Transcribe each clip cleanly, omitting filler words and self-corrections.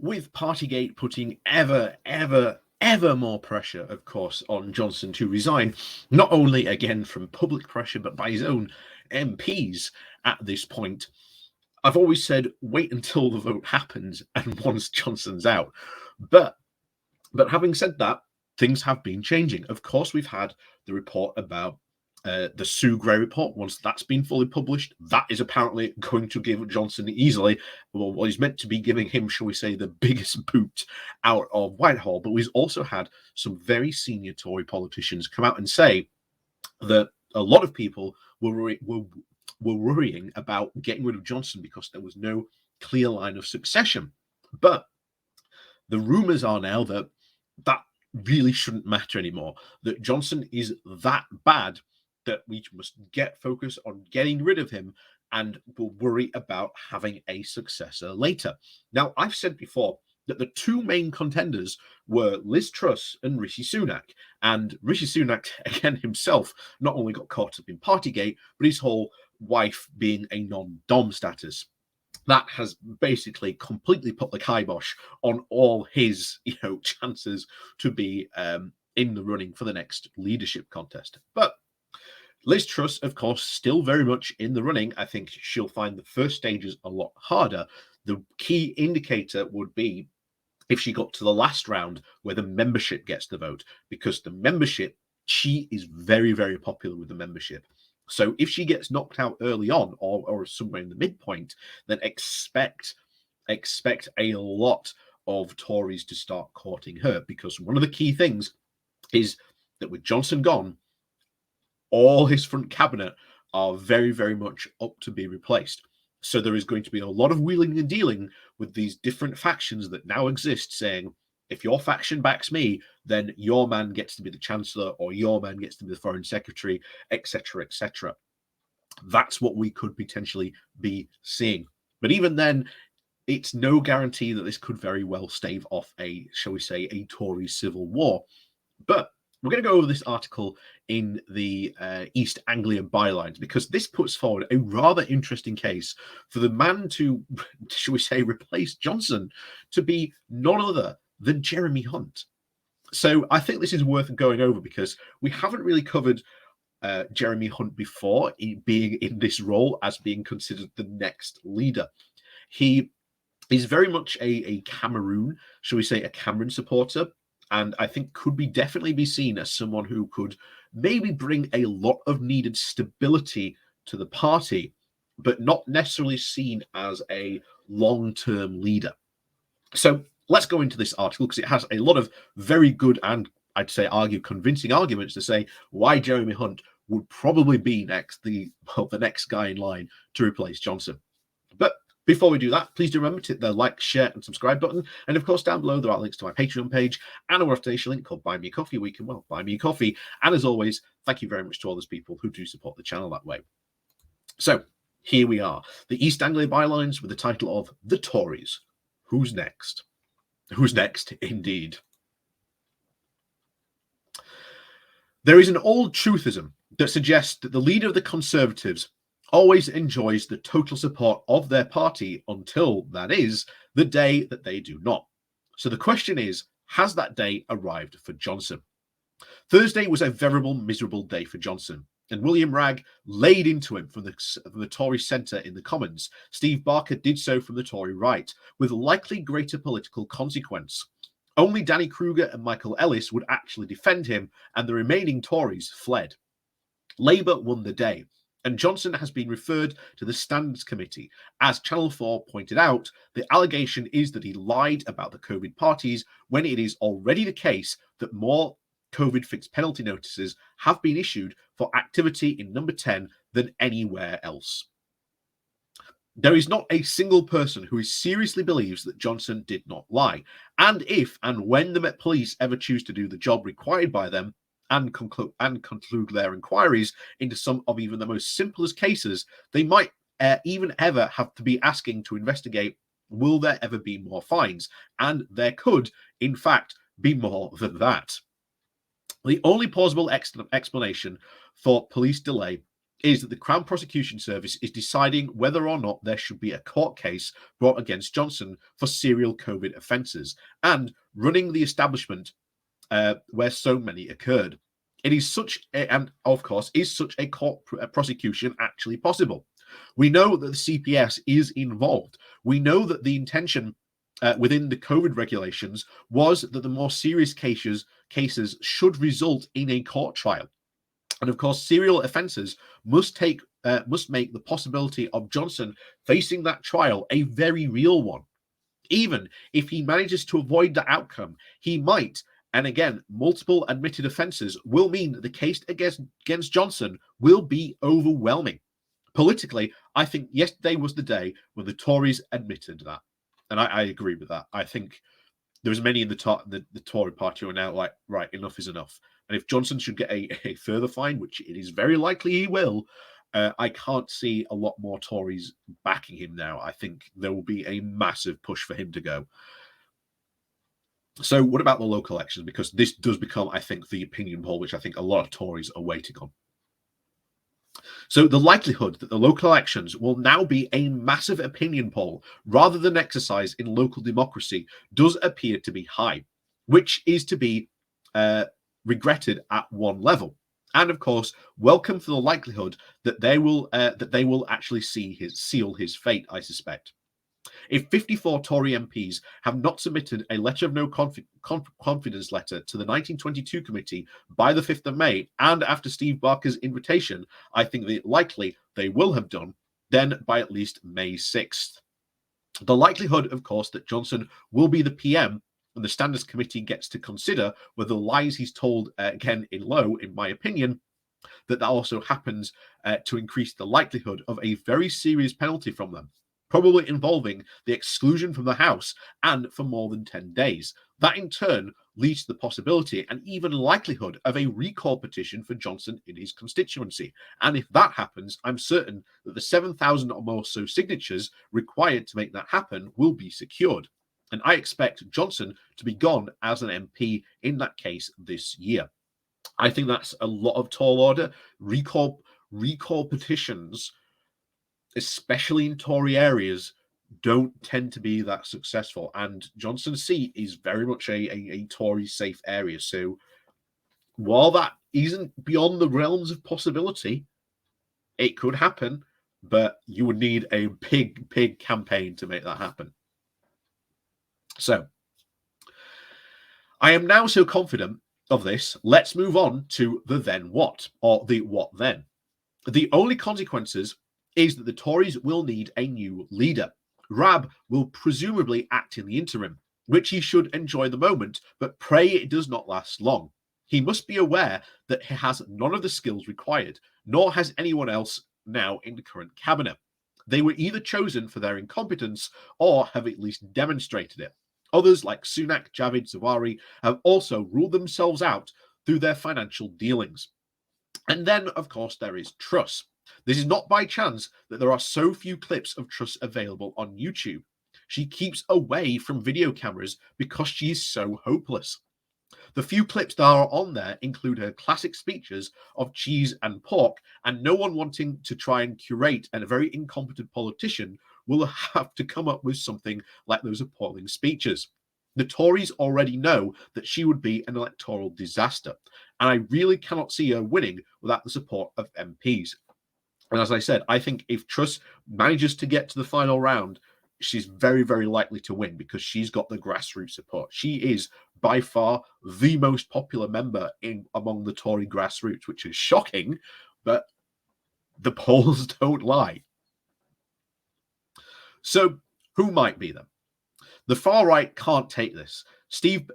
with Partygate putting ever more pressure, of course, on Johnson to resign, not only again from public pressure, but by his own MPs at this point. I've always said, wait until the vote happens and once Johnson's out. But having said that, things have been changing. Of course, we've had the report about the Sue Gray report. Once that's been fully published, that is apparently going to give Johnson easily, well, what he's meant to be giving him, shall we say, the biggest boot out of Whitehall. But we've also had some very senior Tory politicians come out and say that a lot of people were worrying about getting rid of Johnson because there was no clear line of succession. But the rumours are now that really shouldn't matter anymore, that Johnson is that bad that we must get focused on getting rid of him and we'll worry about having a successor later. Now, I've said before that the two main contenders were Liz Truss and Rishi Sunak. And Rishi Sunak, again, himself, not only got caught up in Partygate, but his whole wife being a non-dom status. That has basically completely put the kibosh on all his, chances to be in the running for the next leadership contest. But Liz Truss, of course, still very much in the running. I think she'll find the first stages a lot harder. The key indicator would be if she got to the last round where the membership gets the vote, because the membership, she is very, very popular with the membership. So if she gets knocked out early on or somewhere in the midpoint, then expect a lot of Tories to start courting her, because one of the key things is that with Johnson gone, all his front cabinet are very, very much up to be replaced. So there is going to be a lot of wheeling and dealing with these different factions that now exist, saying, if your faction backs me, then your man gets to be the chancellor or your man gets to be the foreign secretary, etc., etc. That's what we could potentially be seeing. But even then, it's no guarantee that this could very well stave off a, shall we say, a Tory civil war. But we're going to go over this article in the East Anglia bylines, because this puts forward a rather interesting case for the man to, shall we say, replace Johnson to be none other than Jeremy Hunt. So I think this is worth going over because we haven't really covered Jeremy Hunt before, being in this role as being considered the next leader. He is very much a Cameroon, shall we say, a Cameron supporter. And I think could definitely be seen as someone who could maybe bring a lot of needed stability to the party, but not necessarily seen as a long-term leader. So let's go into this article because it has a lot of very good and I'd say convincing arguments to say why Jeremy Hunt would probably be the next guy in line to replace Johnson. But before we do that, please do remember to hit the like, share, and subscribe button. And of course, down below, there are links to my Patreon page and a donation link called Buy Me a Coffee, where you can, buy me a coffee. And as always, thank you very much to all those people who do support the channel that way. So here we are, the East Anglia bylines with the title of The Tories. Who's next? Who's next, indeed. There is an old truthism that suggests that the leader of the Conservatives always enjoys the total support of their party until, that is, the day that they do not. So the question is, has that day arrived for Johnson? Thursday was a veritable miserable day for Johnson, and William Ragg laid into him from the Tory centre in the Commons. Steve Barker did so from the Tory right, with likely greater political consequence. Only Danny Kruger and Michael Ellis would actually defend him, and the remaining Tories fled. Labour won the day, and Johnson has been referred to the Standards Committee. As Channel 4 pointed out, the allegation is that he lied about the COVID parties when it is already the case that more COVID fixed penalty notices have been issued for activity in number 10 than anywhere else. There is not a single person who seriously believes that Johnson did not lie. And if and when the Met Police ever choose to do the job required by them, and conclude their inquiries into some of even the most simplest cases, they might even ever have to be asking to investigate, will there ever be more fines? And there could, in fact, be more than that. The only plausible explanation for police delay is that the Crown Prosecution Service is deciding whether or not there should be a court case brought against Johnson for serial COVID offences and running the establishment where so many occurred. It is such, and of course, is such a court prosecution actually possible? We know that the CPS is involved. We know that the intention within the COVID regulations was that the more serious cases should result in a court trial. And of course, serial offences must make the possibility of Johnson facing that trial a very real one. Even if he manages to avoid the outcome, he might. And again, multiple admitted offences will mean that the case against Johnson will be overwhelming. Politically, I think yesterday was the day when the Tories admitted that. And I agree with that. I think there's many in the Tory party who are now like, right, enough is enough. And if Johnson should get a further fine, which it is very likely he will, I can't see a lot more Tories backing him now. I think there will be a massive push for him to go. So what about the local elections? Because this does become, I think, the opinion poll, which I think a lot of Tories are waiting on. So the likelihood that the local elections will now be a massive opinion poll rather than exercise in local democracy does appear to be high, which is to be regretted at one level. And of course, welcome for the likelihood that they will actually seal his fate, I suspect. If 54 Tory MPs have not submitted a letter of no confidence letter to the 1922 committee by the 5th of May, and after Steve Barker's invitation, I think that likely they will have done, then by at least May 6th. The likelihood, of course, that Johnson will be the PM and the Standards Committee gets to consider whether the lies he's told, again in low, in my opinion, that also happens to increase the likelihood of a very serious penalty from them, probably involving the exclusion from the House and for more than 10 days. That in turn leads to the possibility and even likelihood of a recall petition for Johnson in his constituency. And if that happens, I'm certain that the 7,000 or more so signatures required to make that happen will be secured. And I expect Johnson to be gone as an MP in that case this year. I think that's a lot of tall order. Recall petitions, especially in Tory areas, don't tend to be that successful. And Johnson's seat is very much a Tory safe area. So while that isn't beyond the realms of possibility, it could happen, but you would need a big campaign to make that happen. So I am now so confident of this. Let's move on to the then what, or the what then. The only consequences is that the Tories will need a new leader. Rabb will presumably act in the interim, which he should enjoy the moment, but pray it does not last long. He must be aware that he has none of the skills required, nor has anyone else now in the current cabinet. They were either chosen for their incompetence or have at least demonstrated it. Others, like Sunak, Javid, Zawari, have also ruled themselves out through their financial dealings. And then, of course, there is Truss. This is not by chance that there are so few clips of Truss available on YouTube. She keeps away from video cameras because she is so hopeless. The few clips that are on there include her classic speeches of cheese and pork, and no one wanting to try and curate a very incompetent politician will have to come up with something like those appalling speeches. The Tories already know that she would be an electoral disaster, and I really cannot see her winning without the support of MPs. And as I said, I think if Truss manages to get to the final round, she's very, very likely to win because she's got the grassroots support. She is by far the most popular member among the Tory grassroots, which is shocking, but the polls don't lie. So who might be them? The far right can't take this. Steve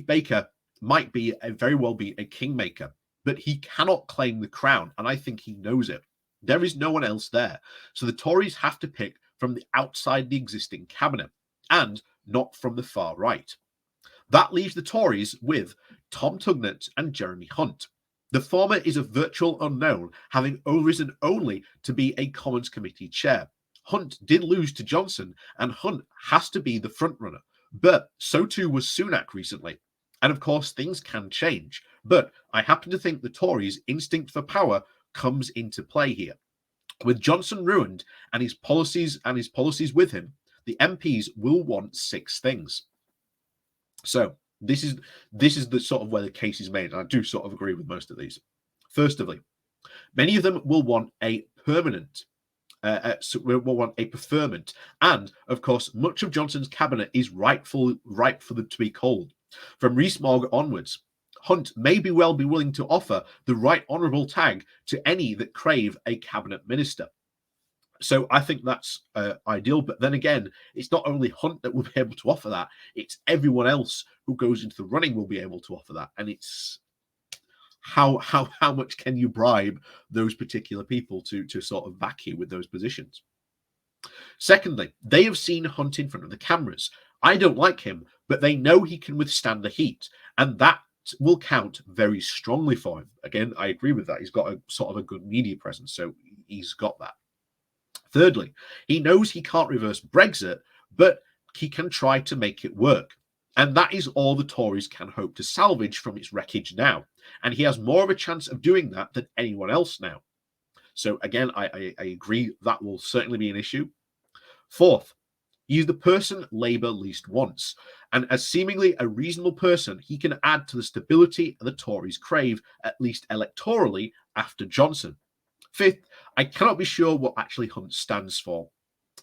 Baker might very well be a kingmaker, but he cannot claim the crown, and I think he knows it. There is no one else there. So the Tories have to pick from the outside the existing cabinet and not from the far right. That leaves the Tories with Tom Tugnett and Jeremy Hunt. The former is a virtual unknown, having risen only to be a Commons Committee chair. Hunt did lose to Johnson, and Hunt has to be the frontrunner. But so too was Sunak recently. And of course, things can change. But I happen to think the Tories' instinct for power comes into play here. With Johnson ruined and his policies with him, the MPs will want 6 things. So this is the sort of where the case is made, and I do sort of agree with most of these. Firstly, many of them will want a permanent will want a preferment, and of course, much of Johnson's cabinet is ripe for them to be called. From Rees-Mogg onwards, Hunt may be willing to offer the right honourable tag to any that crave a cabinet minister. So I think that's ideal. But then again, it's not only Hunt that will be able to offer that; it's everyone else who goes into the running will be able to offer that. And it's how much can you bribe those particular people to sort of back you with those positions? Secondly, they have seen Hunt in front of the cameras. I don't like him, but they know he can withstand the heat, and that will count very strongly for him. Again, I agree with that. He's got a sort of a good media presence, so he's got that. Thirdly, he knows he can't reverse Brexit, but he can try to make it work. And that is all the Tories can hope to salvage from its wreckage now. And he has more of a chance of doing that than anyone else now. So again, I agree that will certainly be an issue. Fourth, he's the person Labour least wants. And as seemingly a reasonable person, he can add to the stability the Tories crave, at least electorally, after Johnson. Fifth, I cannot be sure what actually Hunt stands for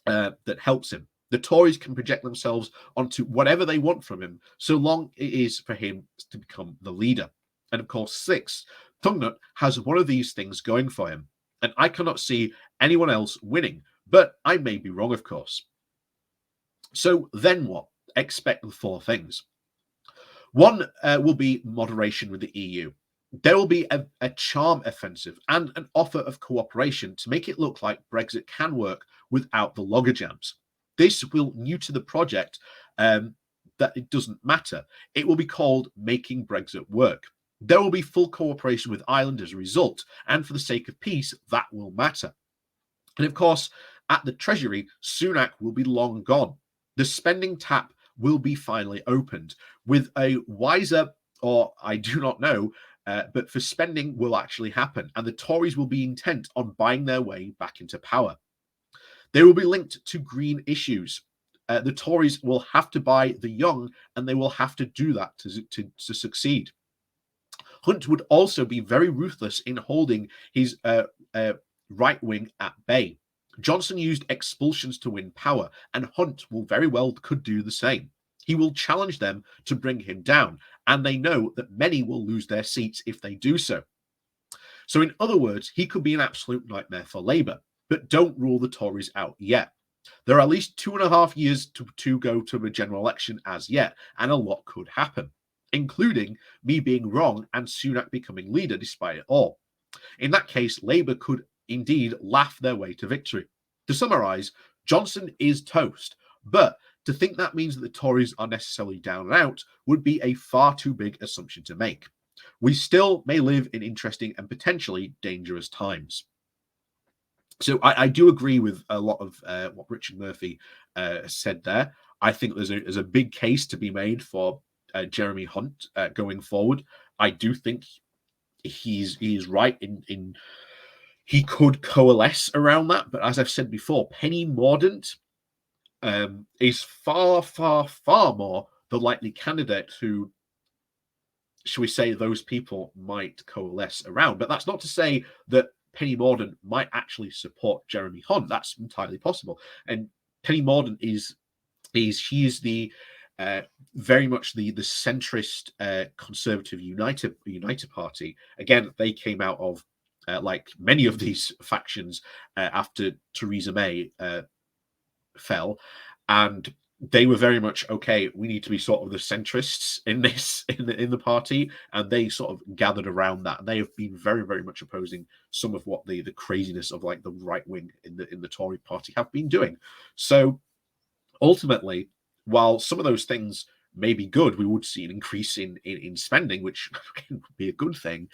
that helps him. The Tories can project themselves onto whatever they want from him, so long it is for him to become the leader. And of course, sixth, Thungnut has one of these things going for him, and I cannot see anyone else winning, but I may be wrong, of course. So then what? Expect the 4 things. One will be moderation with the EU. There will be a charm offensive and an offer of cooperation to make it look like Brexit can work without the logjams. This will neuter the project that it doesn't matter. It will be called Making Brexit Work. There will be full cooperation with Ireland as a result, and for the sake of peace, that will matter. And of course, at the Treasury, Sunak will be long gone. The spending tap will be finally opened with a wiser, or I do not know, but for spending will actually happen, and the Tories will be intent on buying their way back into power. They will be linked to green issues. The Tories will have to buy the young, and they will have to do that to succeed. Hunt would also be very ruthless in holding his right wing at bay. Johnson used expulsions to win power, and Hunt will very well could do the same. He will challenge them to bring him down, and they know that many will lose their seats if they do so. So in other words, he could be an absolute nightmare for Labour, but don't rule the Tories out yet. There are at least 2.5 years to go to a general election as yet, and a lot could happen, including me being wrong and Sunak becoming leader despite it all. In that case, Labour could indeed laugh their way to victory. To summarise, Johnson is toast, but to think that means that the Tories are necessarily down and out would be a far too big assumption to make. We still may live in interesting and potentially dangerous times. So I do agree with a lot of what Richard Murphy said there. I think there's a big case to be made for Jeremy Hunt going forward. I do think he is right in he could coalesce around that, but as I've said before, Penny Mordaunt is far, far, far more the likely candidate who, shall we say, those people might coalesce around. But that's not to say that Penny Mordaunt might actually support Jeremy Hunt. That's entirely possible. And Penny Mordaunt is the very much the centrist Conservative United Party. Again, they came out of like many of these factions after Theresa May fell, and they were very much okay. We need to be sort of the centrists in this in the party, and they sort of gathered around that. And they have been very, very much opposing some of what the craziness of like the right wing in the Tory party have been doing. So ultimately, while some of those things may be good, we would see an increase in spending, which would be a good thing.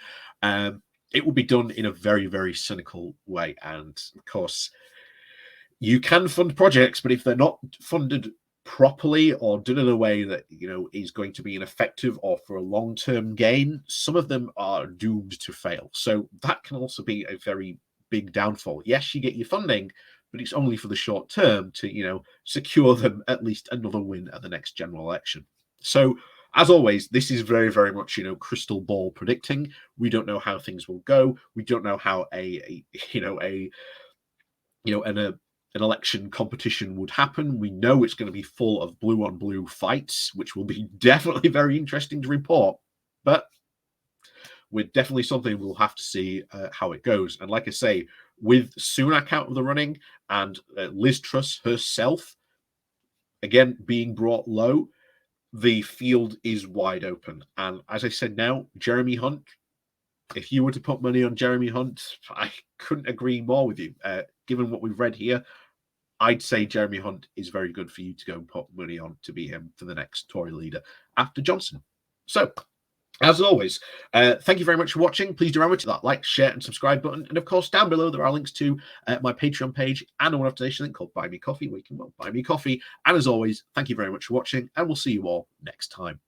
It will be done in a very, very cynical way, and of course, you can fund projects, but if they're not funded properly or done in a way that is going to be an effective or for a long-term gain, some of them are doomed to fail. So that can also be a very big downfall. Yes, you get your funding, but it's only for the short term to secure them at least another win at the next general election. So as always, this is very, very much crystal ball predicting. We don't know how things will go. We don't know how an election competition would happen. We know it's going to be full of blue on blue fights, which will be definitely very interesting to report. But we're definitely something we'll have to see how it goes. And like I say, with Sunak out of the running and Liz Truss herself again being brought low, the field is wide open. And as I said now, Jeremy Hunt, if you were to put money on Jeremy Hunt, I couldn't agree more with you. Given what we've read here, I'd say Jeremy Hunt is very good for you to go and put money on to be him for the next Tory leader after Johnson. So, as always, thank you very much for watching. Please do remember to that like, share, and subscribe button. And of course, down below there are links to my Patreon page and a one-off donation link called Buy Me Coffee, where you can buy me coffee. And as always, thank you very much for watching, and we'll see you all next time.